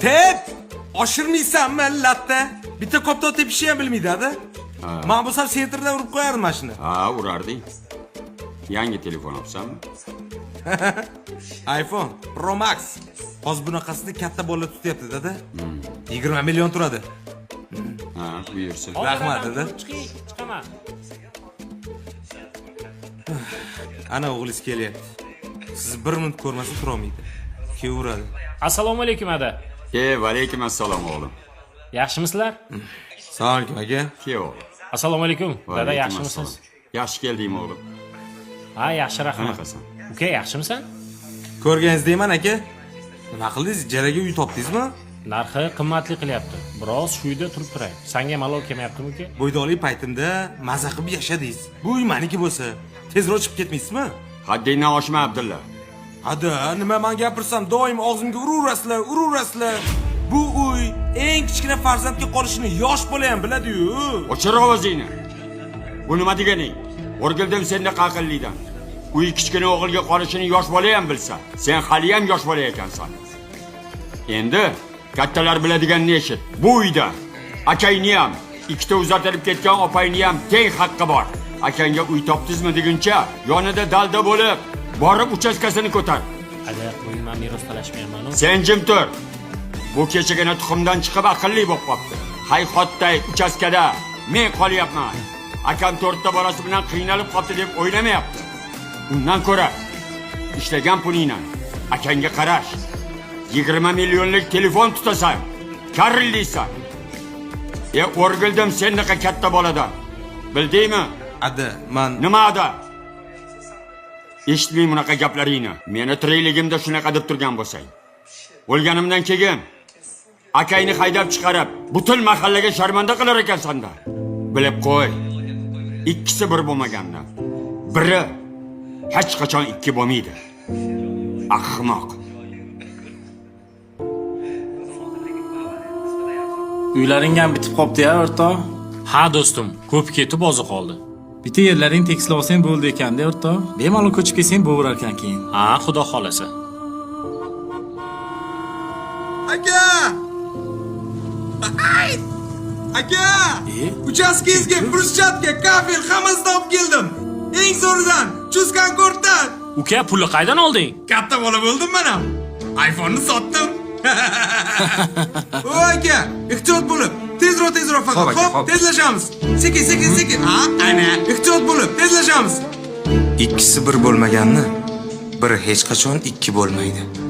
Tep! Oshirmaysanmi latta? Bitta koptok tepishni ham bilmaydi-da. Men bo'lsam sentrdan urib qo'yardim mashina. Ha, urarding. Yangi telefon olsam? iPhone Pro Max. Hozir bunaqasini katta bolalar tutyapti, dada. 20 million turadi. Ha, buyursin. Rahmat, dada. Chiqaman. Ana o'g'lingiz kelyapti. Siz 1 minut ko'rmasa tura olmaydi. Kelaveradi. Assalomu alaykum ada. Va alaykum assalom o'g'lim. Yaxshimisizlar? Assalomu alaykum aka. Kel. Assalomu alaykum. Va Dada alaykum yaxshimisiz? assalom. Yaxshi keldingmi o'g'lim? Ha, yaxshi rahmat. Qanaqasan? Uka, yaxshimisan? Ko'rganingizdayman aka. Nima qildingiz? Ijaraga uy topdingizmi? Narxi qimmatli qilyapti. Biroz shu uyda turib turay. Senga malol kelmayaptimi uka? Bo'ydonlik paytimda maza qilib yashadingiz. Bu uy meniki bo'lsa, tezroq chiqib ketmaysizmi? Haddingdan oshma Abdulla. Hada, nima men gapirsam doim og'zimga uraverasizlar. Bu uy eng kichkina farzandga qolishini yosh bola ham biladi-yu. O'chir ovozingni. Bu nima deganing? O'rgildim sendek aqllidan. Uy kichkina o'g'ilga qolishini yosh bola ham bilsa, sen hali ham yosh bola ekansan. Endi kattalar biladiganini eshit. Bu uyda akangni ham, ikkita uzatilib ketgan opangni ham teng haqqi bor. Akangga uy topdingizmi deguncha, yonida dalda bo'lib, borib uchastkasini ko'tar. Ada, qo'ying, men meros talashmayman. Sen jim tur. Bu kechagina tuxumdan chiqib aqlli bo'lib qopti. Hayxotday uchaskada men qolyapman. Akam 4 ta bolasi bilan qiynalib qopti deb o'ylamayapti. Undan ko'ra ishlagan pulingdan akangga qarash. 20 millionlik telefon tutasan, karrillaysan. O'rgildim sendaqa katta boladan. Bildingmi? Ada, men Nima ada? Eshitmay bunaqa gaplaringni. Meni tirikligimda shunaqa deb turgan bo'lsang. O'lganimdan keyin akayni haydab chiqarib, butun mahallaga sharmanda qilar ekansan-da. Bilib qo'y. Ikkisi bir bo'lmagandan. Biri hech qachon ikki bo'lmaydi. Ahmoq. Uylaring ham bitib qopti-ya, o'rtoq. Ha, do'stim, ko'p ketib oziq qoldi. Bitta yerlaring tekislab olsang bo'ldi ekan-da, o'rtoq. Bemalol ko'chib kelsang bo'lar ekan keyin. Ha, xudo xolasa. aka! Aka! Uchastkangizga, bruschatka, kafel hammasini olib keldim. Eng zo'ridan, chuskan kortdan. Uka, pulni qaydan olding? Katta bola bo'ldim men ham. iPhone'ni sotdim. Voy aka, ehtiyot bo'lib, tezroq faqat. Xo'p, tezlashamiz. Sekin. Ha, ana, ehtiyot bo'lib, tezlashamiz. Ikkisi bir bo'lmaganni, biri hech qachon ikki bo'lmaydi.